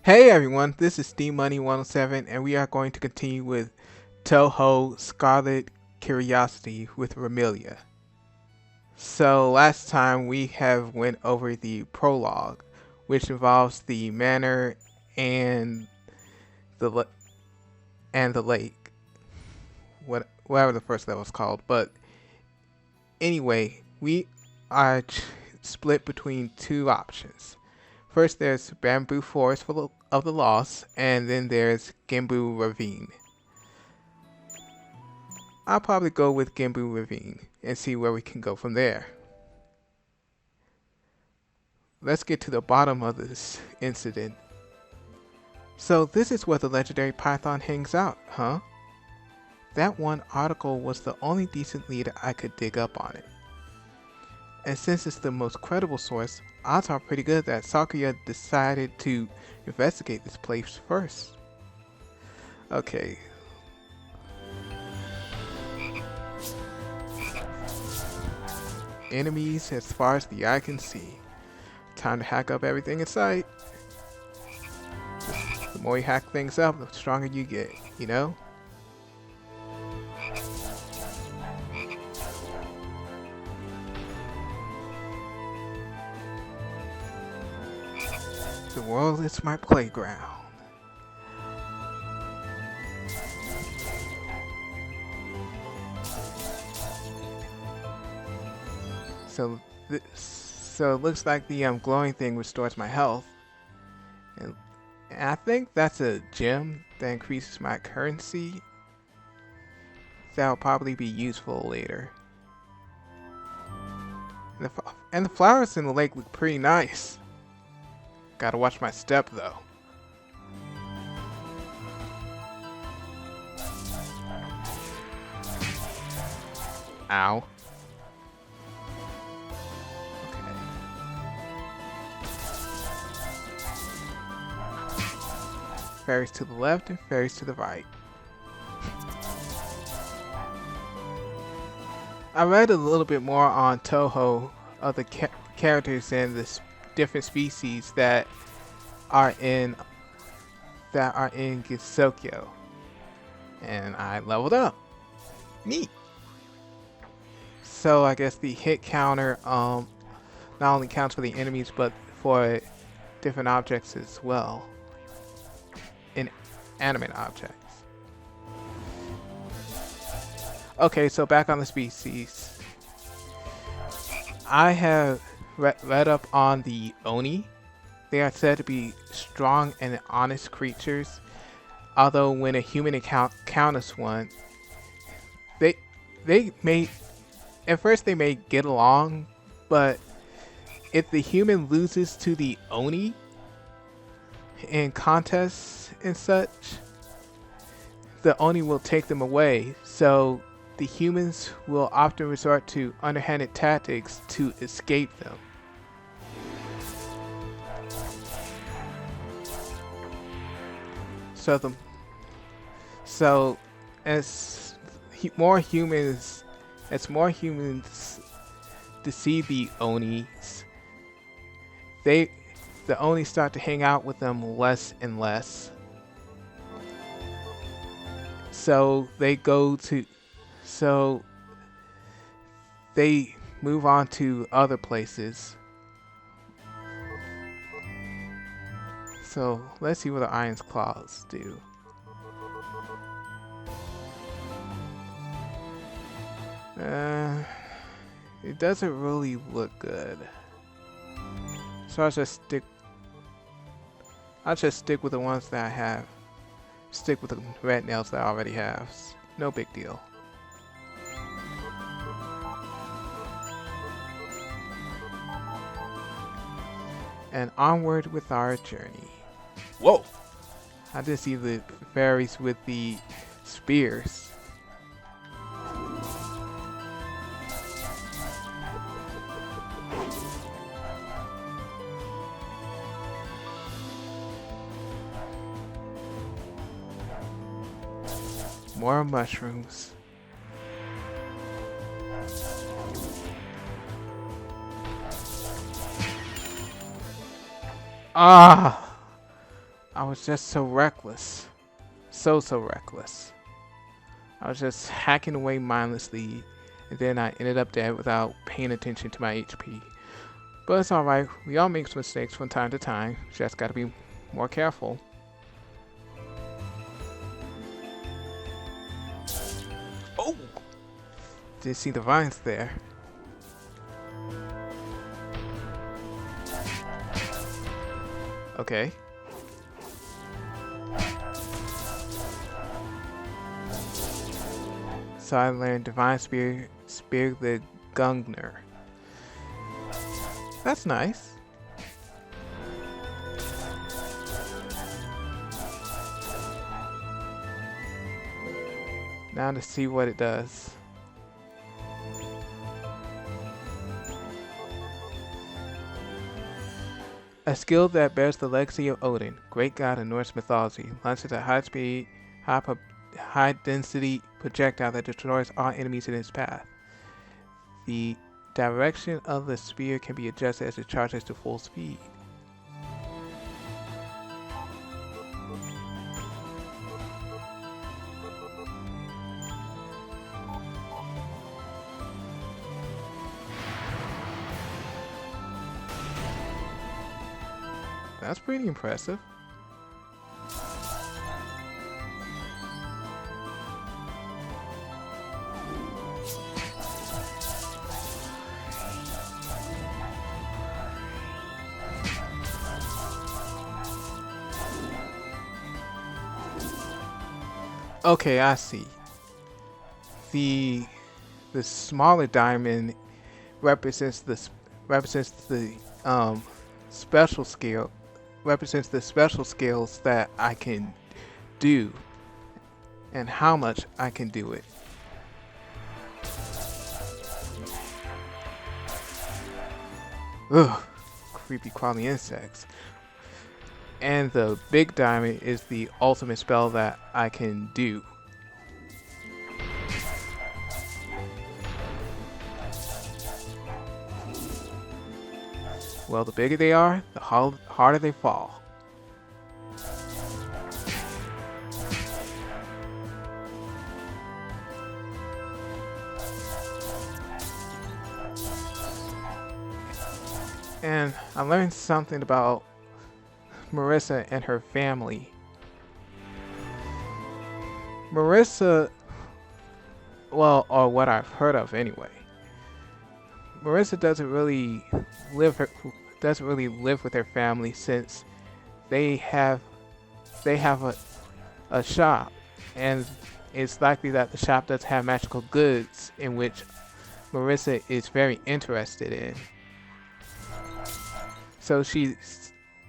Hey everyone, this is D-Money107 and we are going to continue with Touhou Scarlet Curiosity with Remilia. So last time we have went over the prologue, which involves the manor and the lake, whatever the first level is called. But anyway, we are split between two options. First, there's Bamboo Forest full of the Lost, and then there's Gimbu Ravine. I'll probably go with Gimbu Ravine and see where we can go from there. Let's get to the bottom of this incident. So this is where the legendary Python hangs out, huh? That one article was the only decent lead I could dig up on it. And since it's the most credible source, odds are pretty good that Sakuya decided to investigate this place first. Okay. Enemies as far as the eye can see. Time to hack up everything in sight. The more you hack things up, the stronger you get, you know? The world is my playground. So it looks like the glowing thing restores my health, and I think that's a gem that increases my currency. That'll probably be useful later. And the flowers in the lake look pretty nice. Gotta watch my step though. Ow. Okay. Fairies to the left and fairies to the right. I read a little bit more on Touhou of the characters and the different species that are in Gisokyo, and I leveled up. Neat. So I guess the hit counter not only counts for the enemies but for different objects as well, inanimate objects. Okay, so back on the species. I have read up on the Oni. They are said to be strong and honest creatures, although when a human encounters one, they may at first they may get along, but if the human loses to the Oni in contests and such, the Oni will take them away. So the humans will often resort to underhanded tactics to escape them. So as more humans deceive the Onis, the Oni start to hang out with them less and less. So they move on to other places. So let's see what the Iron's Claws do. It doesn't really look good. So I'll just stick with the ones that I have. Stick with the red nails that I already have. No big deal. And onward with our journey. Whoa! I did see the fairies with the spears. More mushrooms. Ah! I was just so reckless. So reckless. I was just hacking away mindlessly, and then I ended up dead without paying attention to my HP. But it's alright, we all make mistakes from time to time, just gotta be more careful. Oh! Did see the vines there. Okay. So I learned Divine Spear the Gungner. That's nice. Now to see what it does. A skill that bears the legacy of Odin, great god in Norse mythology, launches a high-speed, high-density projectile that destroys all enemies in its path. The direction of the spear can be adjusted as it charges to full speed. That's pretty impressive. Okay, I see. The smaller diamond represents the special skill represents the special skills that I can do and how much I can do it. Ugh, creepy crawling insects. And the big diamond is the ultimate spell that I can do. Well, the bigger they are, the harder they fall. And I learned something about Marissa and her family. Marissa, well, or what I've heard of anyway. Marissa doesn't really live with her family since they have a shop, and it's likely that the shop does have magical goods in which Marissa is very interested in. So she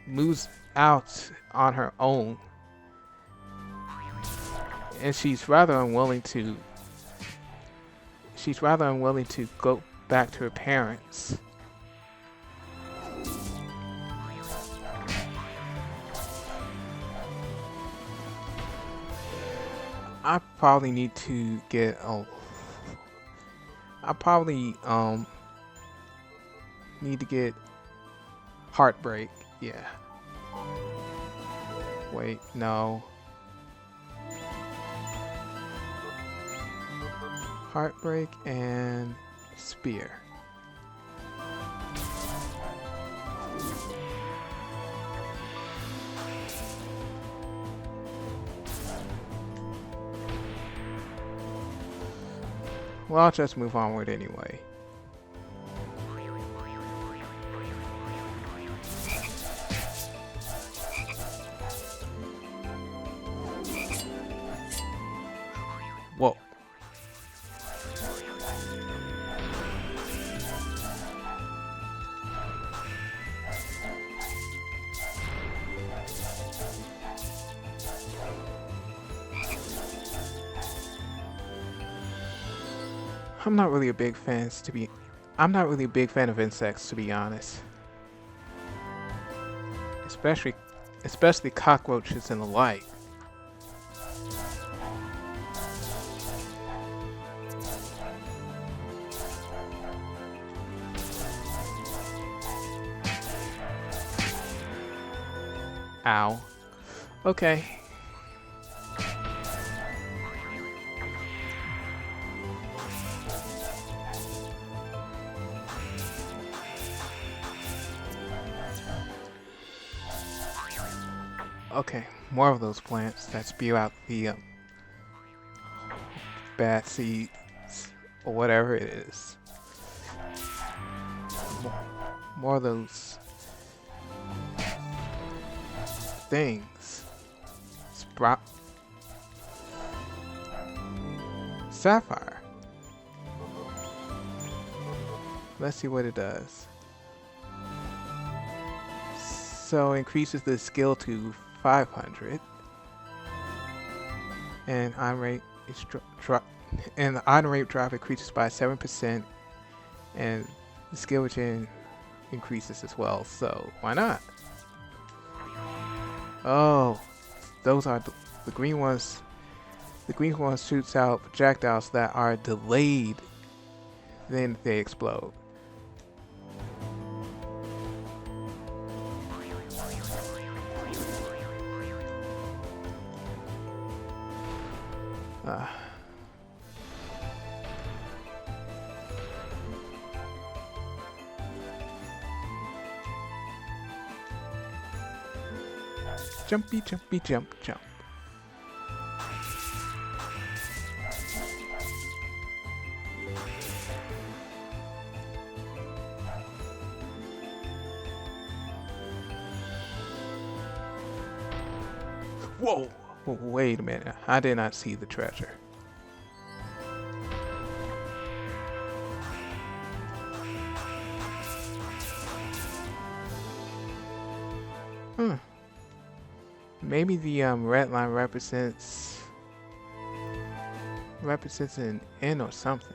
moves out on her own, and she's rather unwilling to go back to her parents. I probably need to get need to get Heartbreak. Yeah. Wait, no. Heartbreak and Spear. Well, I'll just move onward anyway. Whoa. I'm not really a big fan of insects, to be honest. Especially cockroaches and the like. Ow. Okay. Okay, more of those plants that spew out the bad seeds or whatever it is. More of those things. Sprout. Sapphire. Let's see what it does. So increases the skill to 500, and iron rate is and the iron rate drop increases by 7%, and the skill chain increases as well. So why not? Oh, those are the green ones. The green one shoots out projectiles that are delayed, then they explode. Jumpy, jumpy, jump, jump. Whoa! Wait a minute. I did not see the treasure. Maybe the red line represents an N or something.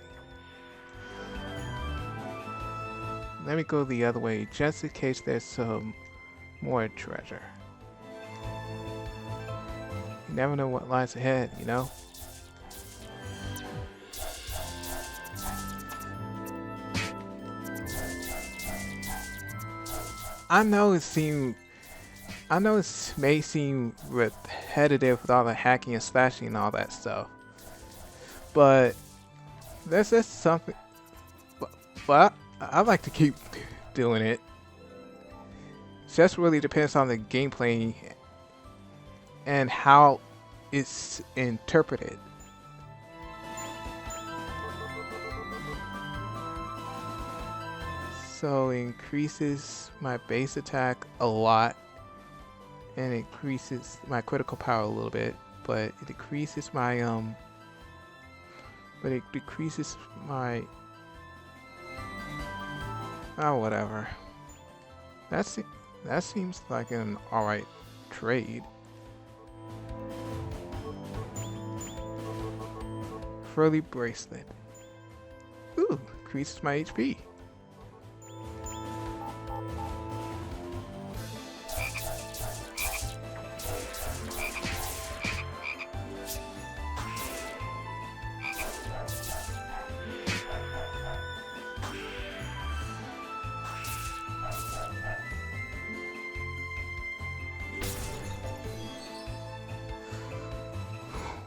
Let me go the other way just in case there's some more treasure. You never know what lies ahead, you know? I know it may seem repetitive with all the hacking and slashing and all that stuff, but there's just something. But I like to keep doing it. It just really depends on the gameplay and how it's interpreted. So it increases my base attack a lot, and it increases my critical power a little bit, but it decreases my oh, whatever. That seems like an alright trade. Furry bracelet. Ooh, increases my HP.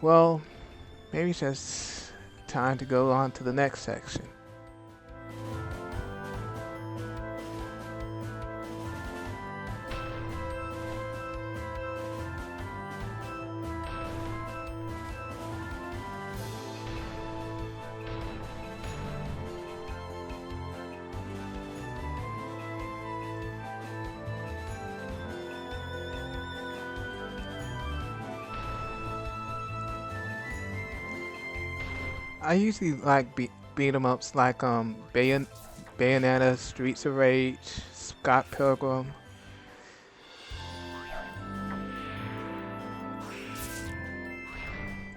Well, maybe it's just time to go on to the next section. I usually like beat 'em ups like Bayonetta, Streets of Rage, Scott Pilgrim.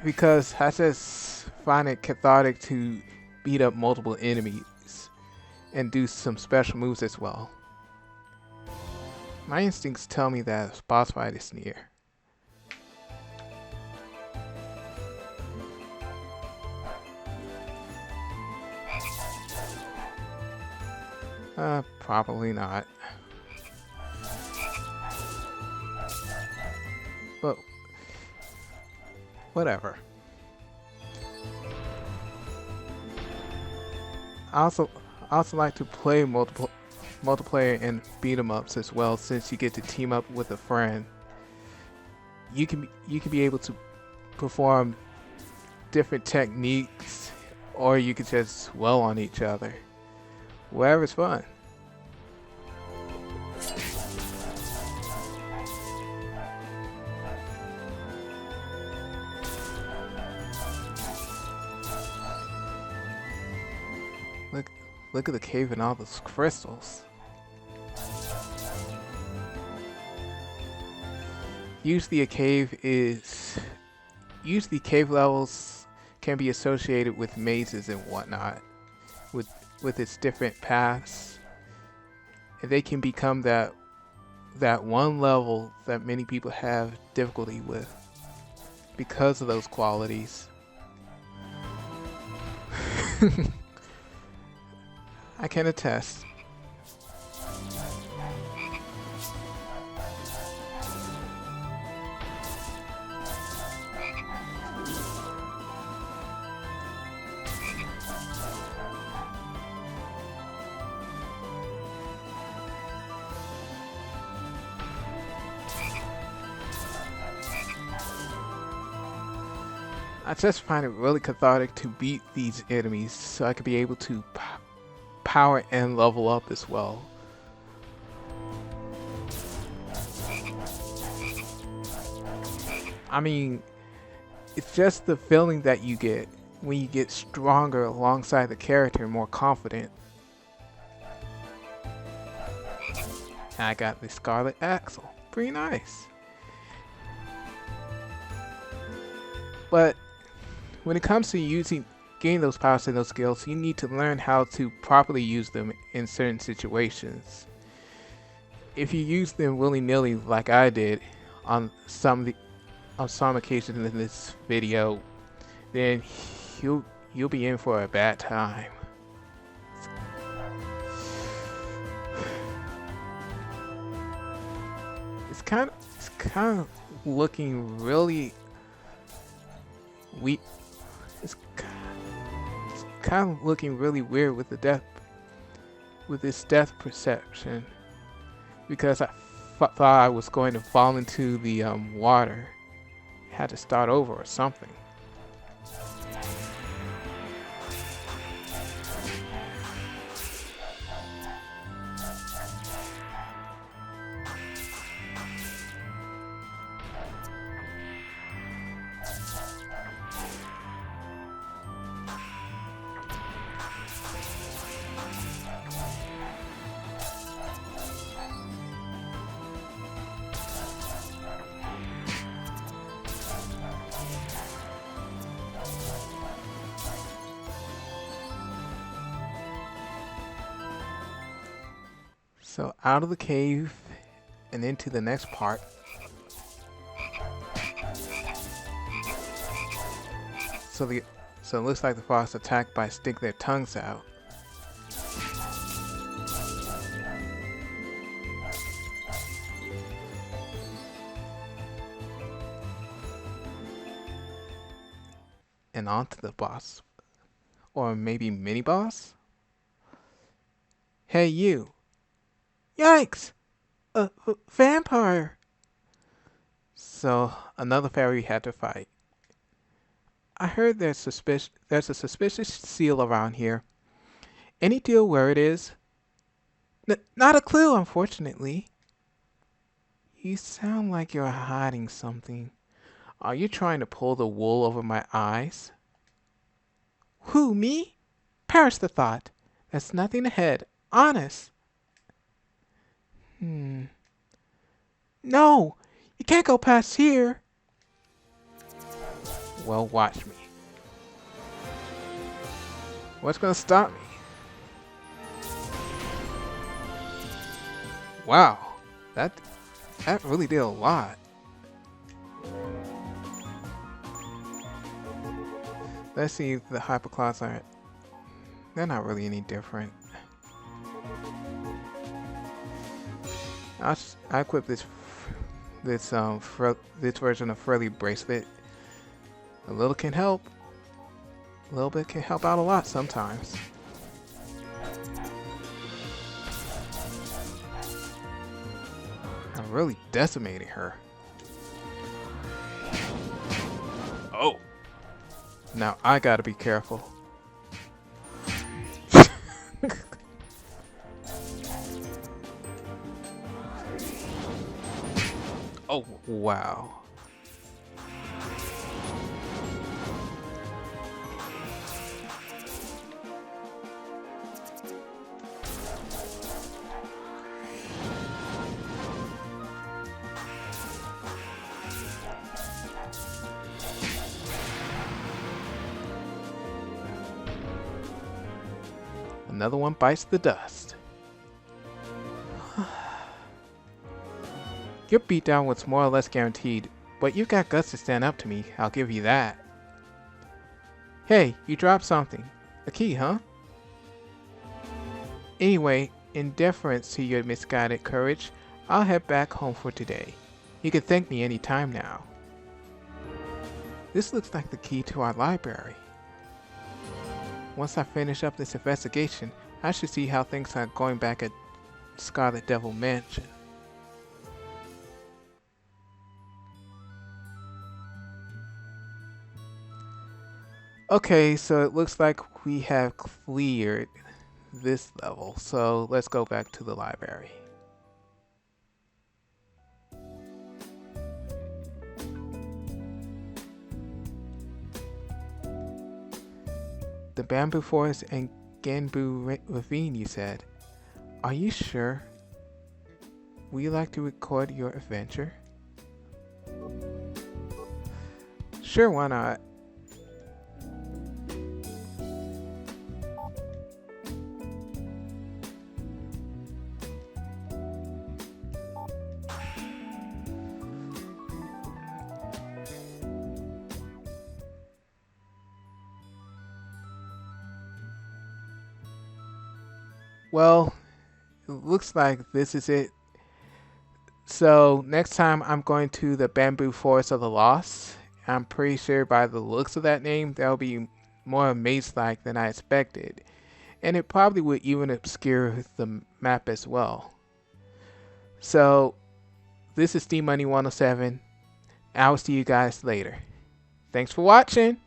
Because I just find it cathartic to beat up multiple enemies and do some special moves as well. My instincts tell me that a boss fight is near. Probably not. but whatever. I also like to play multiplayer and beat 'em ups as well, since you get to team up with a friend. You can be able to perform different techniques, or you could just dwell on each other. Whatever's fun. Look, look at the cave and all those crystals. Usually cave levels can be associated with mazes and whatnot, with its different paths, and they can become that one level that many people have difficulty with because of those qualities. I can attest. I just find it really cathartic to beat these enemies so I could be able to power and level up as well. I mean, it's just the feeling that you get when you get stronger alongside the character and more confident. I got the Scarlet Axle. Pretty nice. But when it comes to gaining those powers and those skills, you need to learn how to properly use them in certain situations. If you use them willy-nilly like I did on some occasions in this video, then you'll be in for a bad time. It's kind of looking really weak. It's kind of looking really weird with this death perception, because I thought I was going to fall into the water. Had to start over or something. So out of the cave and into the next part. So it looks like the frogs attacked by stick their tongues out. And on to the boss. Or maybe mini boss? Hey you! Yikes! A vampire! So another fairy had to fight. I heard there's a suspicious seal around here. Any deal where it is? Not a clue, unfortunately. You sound like you're hiding something. Are you trying to pull the wool over my eyes? Who, me? Perish the thought. There's nothing ahead. Honest. No! You can't go past here! Well, watch me. What's gonna stop me? Wow, that really did a lot. Let's see if the hyperclaws aren't. They're not really any different. I equip this this version of Furry Bracelet. A little can help. A little bit can help out a lot sometimes. I really decimated her. Oh. Now I gotta be careful. Oh, wow. Another one bites the dust. Your beatdown was more or less guaranteed, but you got guts to stand up to me, I'll give you that. Hey, you dropped something. A key, huh? Anyway, in deference to your misguided courage, I'll head back home for today. You can thank me any time now. This looks like the key to our library. Once I finish up this investigation, I should see how things are going back at Scarlet Devil Mansion. Okay, so it looks like we have cleared this level, so let's go back to the library. The bamboo forest and Ganbu ravine, you said. Are you sure? Would you like to record your adventure? Sure, why not? Well, it looks like this is it. So next time I'm going to the Bamboo Forest of the Lost. I'm pretty sure by the looks of that name, that'll be more maze-like than I expected. And it probably would even obscure the map as well. So this is D-Money107. I'll see you guys later. Thanks for watching.